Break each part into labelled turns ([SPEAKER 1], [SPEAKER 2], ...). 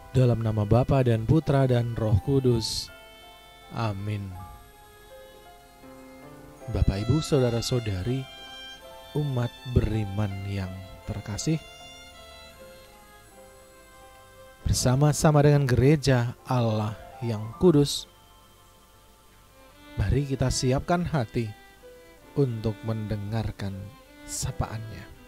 [SPEAKER 1] Dalam nama Bapa dan Putra dan Roh Kudus. Amin. Bapak, Ibu, Saudara-saudari, umat beriman yang terkasih, bersama-sama dengan gereja Allah yang kudus, mari kita siapkan hati untuk mendengarkan sapaannya.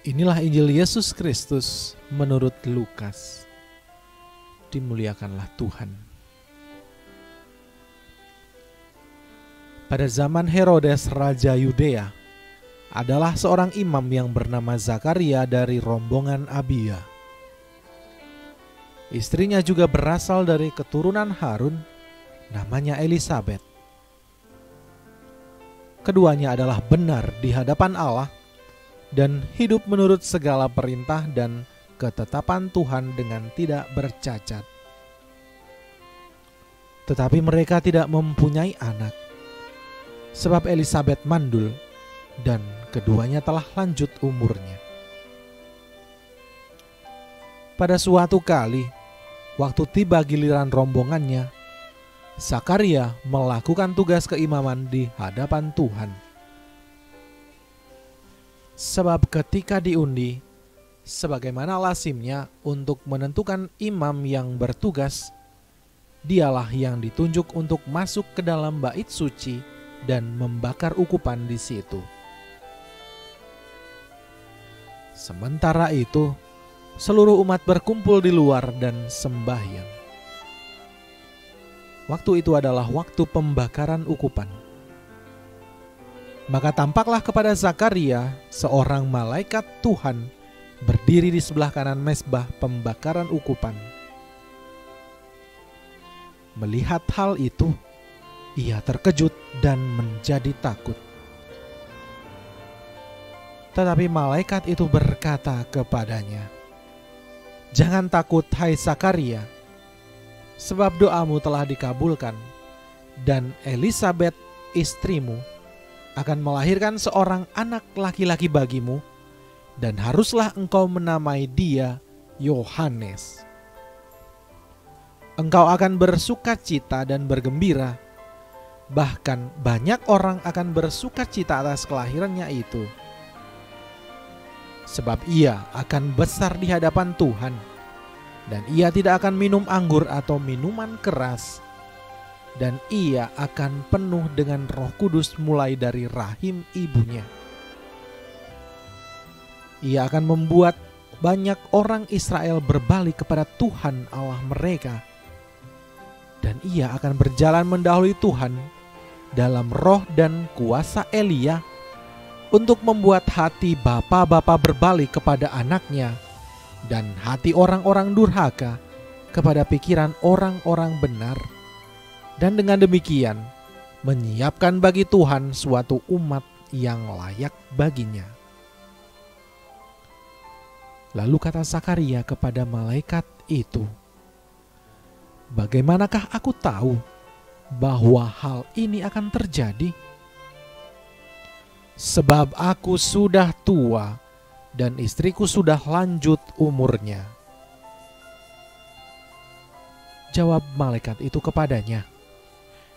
[SPEAKER 1] Inilah Injil Yesus Kristus menurut Lukas. Dimuliakanlah Tuhan. Pada zaman Herodes Raja Yudea, adalah seorang imam yang bernama Zakaria dari rombongan Abia. Istrinya juga berasal dari keturunan Harun, namanya Elisabet. Keduanya adalah benar di hadapan Allah dan hidup menurut segala perintah dan ketetapan Tuhan dengan tidak bercacat. Tetapi mereka tidak mempunyai anak, sebab Elisabet mandul dan keduanya telah lanjut umurnya. Pada suatu kali, waktu tiba giliran rombongannya, Zakaria melakukan tugas keimaman di hadapan Tuhan. Sebab ketika diundi, sebagaimana lazimnya untuk menentukan imam yang bertugas, dialah yang ditunjuk untuk masuk ke dalam bait suci dan membakar ukupan di situ. Sementara itu, seluruh umat berkumpul di luar dan sembahyang. Waktu itu adalah waktu pembakaran ukupan. Maka tampaklah kepada Zakaria seorang malaikat Tuhan berdiri di sebelah kanan mezbah pembakaran ukupan. Melihat hal itu, ia terkejut dan menjadi takut. Tetapi malaikat itu berkata kepadanya, "Jangan takut, hai Zakaria, sebab doamu telah dikabulkan, dan Elisabet istrimu akan melahirkan seorang anak laki-laki bagimu, dan haruslah engkau menamai dia Yohanes. Engkau akan bersukacita dan bergembira, bahkan banyak orang akan bersukacita atas kelahirannya itu. Sebab ia akan besar di hadapan Tuhan, dan ia tidak akan minum anggur atau minuman keras, dan ia akan penuh dengan Roh Kudus mulai dari rahim ibunya. Ia akan membuat banyak orang Israel berbalik kepada Tuhan Allah mereka, dan ia akan berjalan mendahului Tuhan dalam roh dan kuasa Elia untuk membuat hati bapa-bapa berbalik kepada anaknya dan hati orang-orang durhaka kepada pikiran orang-orang benar, dan dengan demikian menyiapkan bagi Tuhan suatu umat yang layak baginya." Lalu kata Zakaria kepada malaikat itu, "Bagaimanakah aku tahu bahwa hal ini akan terjadi? Sebab aku sudah tua dan istriku sudah lanjut umurnya." Jawab malaikat itu kepadanya,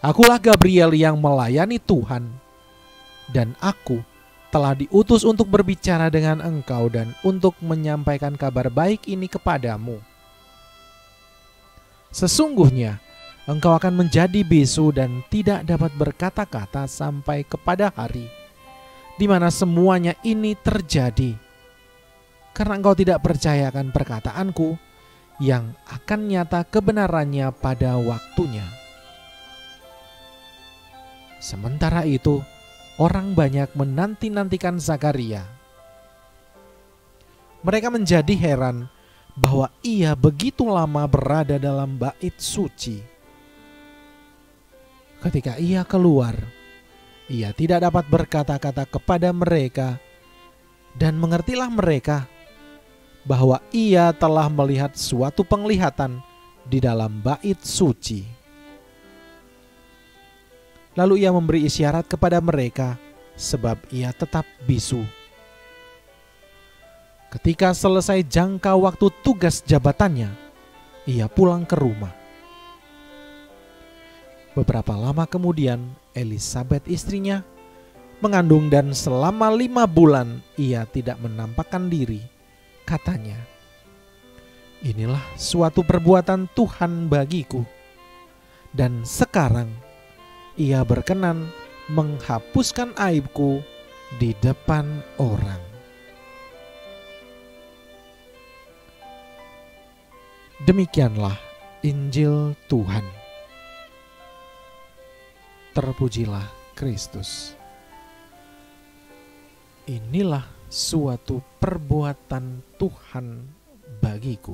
[SPEAKER 1] "Akulah Gabriel yang melayani Tuhan, dan aku telah diutus untuk berbicara dengan engkau dan untuk menyampaikan kabar baik ini kepadamu. Sesungguhnya engkau akan menjadi bisu dan tidak dapat berkata-kata sampai kepada hari di mana semuanya ini terjadi, karena engkau tidak percayakan perkataanku yang akan nyata kebenarannya pada waktunya." Sementara itu, orang banyak menanti-nantikan Zakaria. Mereka menjadi heran bahwa ia begitu lama berada dalam bait suci. Ketika ia keluar, ia tidak dapat berkata-kata kepada mereka, dan mengertilah mereka bahwa ia telah melihat suatu penglihatan di dalam bait suci. Lalu ia memberi isyarat kepada mereka, sebab ia tetap bisu. Ketika selesai jangka waktu tugas jabatannya, ia pulang ke rumah. Beberapa lama kemudian, Elisabet istrinya mengandung dan selama 5 bulan ia tidak menampakkan diri. Katanya, "Inilah suatu perbuatan Tuhan bagiku." Dan sekarang ia berkenan menghapuskan aibku di depan orang. Demikianlah Injil Tuhan. Terpujilah Kristus. Inilah suatu perbuatan Tuhan bagiku.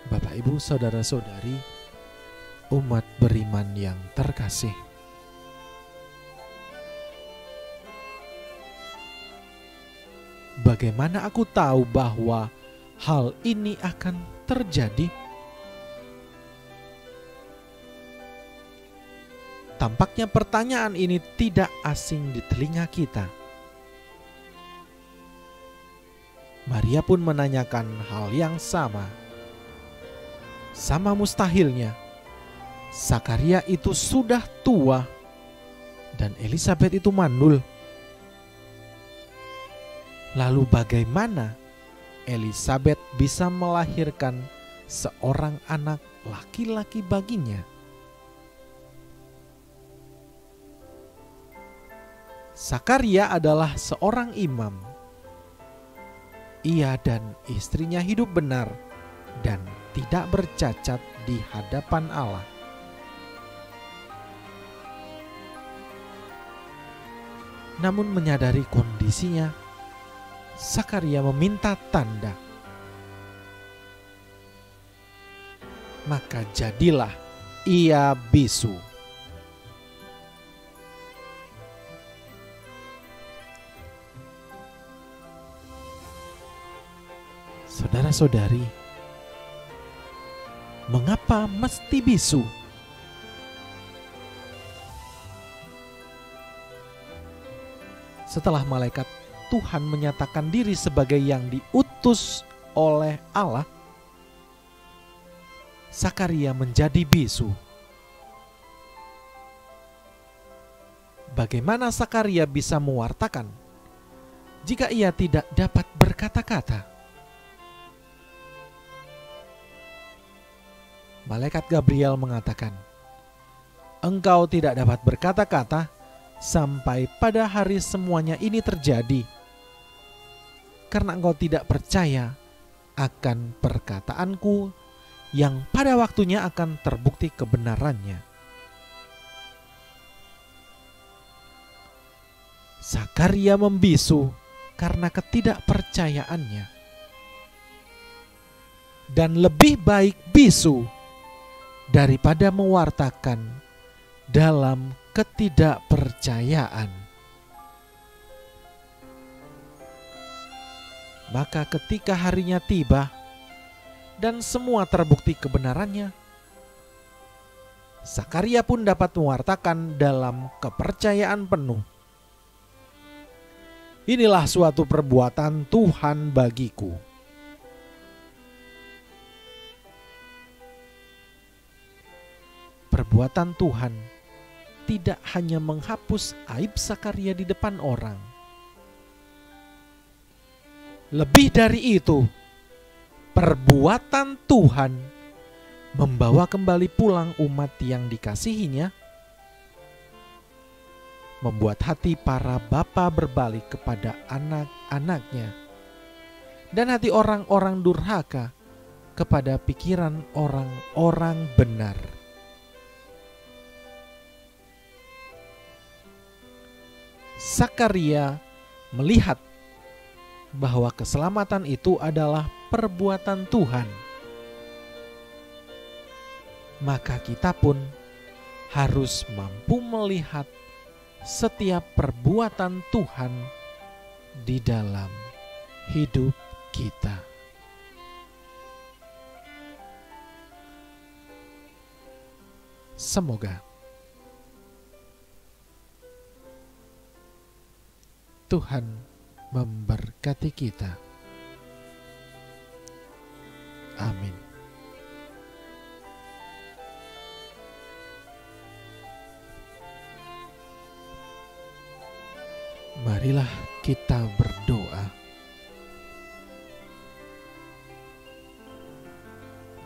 [SPEAKER 1] Bapak, Ibu, saudara-saudari, umat beriman yang terkasih, bagaimana aku tahu bahwa hal ini akan terjadi? Tampaknya pertanyaan ini tidak asing di telinga kita. Maria pun menanyakan hal yang sama. Sama mustahilnya, Zakaria itu sudah tua dan Elisabet itu mandul. Lalu bagaimana Elisabet bisa melahirkan seorang anak laki-laki baginya? Zakaria adalah seorang imam. Ia dan istrinya hidup benar dan tidak bercacat di hadapan Allah. Namun menyadari kondisinya, Zakaria meminta tanda. Maka jadilah ia bisu. Saudara-saudari, mengapa mesti bisu? Setelah malaikat Tuhan menyatakan diri sebagai yang diutus oleh Allah, Zakaria menjadi bisu. Bagaimana Zakaria bisa mewartakan jika ia tidak dapat berkata-kata? Malaikat Gabriel mengatakan, "Engkau tidak dapat berkata-kata sampai pada hari semuanya ini terjadi, karena engkau tidak percaya akan perkataanku yang pada waktunya akan terbukti kebenarannya." Zakaria membisu karena ketidakpercayaannya. Dan lebih baik bisu daripada mewartakan dalam ketidakpercayaan. Maka ketika harinya tiba dan semua terbukti kebenarannya, Zakaria pun dapat mewartakan dalam kepercayaan penuh. "Inilah suatu perbuatan Tuhan bagiku." Perbuatan Tuhan tidak hanya menghapus aib Zakaria di depan orang. Lebih dari itu, perbuatan Tuhan membawa kembali pulang umat yang dikasihinya, membuat hati para bapa berbalik kepada anak-anaknya, dan hati orang-orang durhaka kepada pikiran orang-orang benar. Zakaria melihat bahwa keselamatan itu adalah perbuatan Tuhan. Maka kita pun harus mampu melihat setiap perbuatan Tuhan di dalam hidup kita. Semoga Tuhan memberkati kita. Amin. Marilah kita berdoa.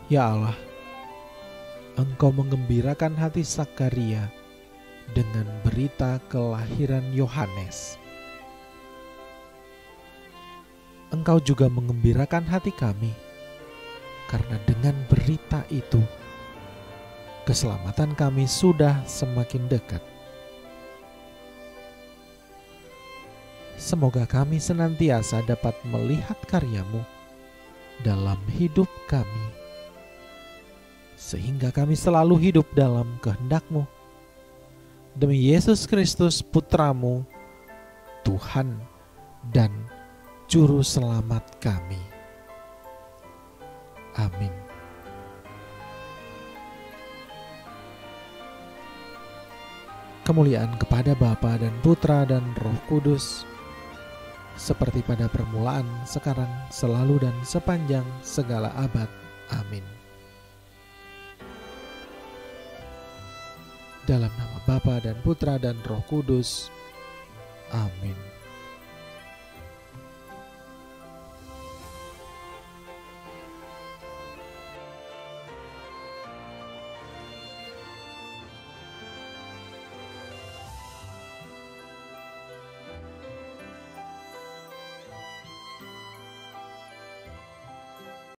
[SPEAKER 1] Ya Allah, Engkau menggembirakan hati Sakaria dengan berita kelahiran Yohanes. Engkau juga menggembirakan hati kami, karena dengan berita itu, keselamatan kami sudah semakin dekat. Semoga kami senantiasa dapat melihat karya-Mu dalam hidup kami, sehingga kami selalu hidup dalam kehendak-Mu. Demi Yesus Kristus Putra-Mu, Tuhan dan Juru Selamat kami. Amin. Kemuliaan kepada Bapa dan Putra dan Roh Kudus, seperti pada permulaan, sekarang, selalu, dan sepanjang segala abad. Amin. Dalam nama Bapa dan Putra dan Roh Kudus. Amin.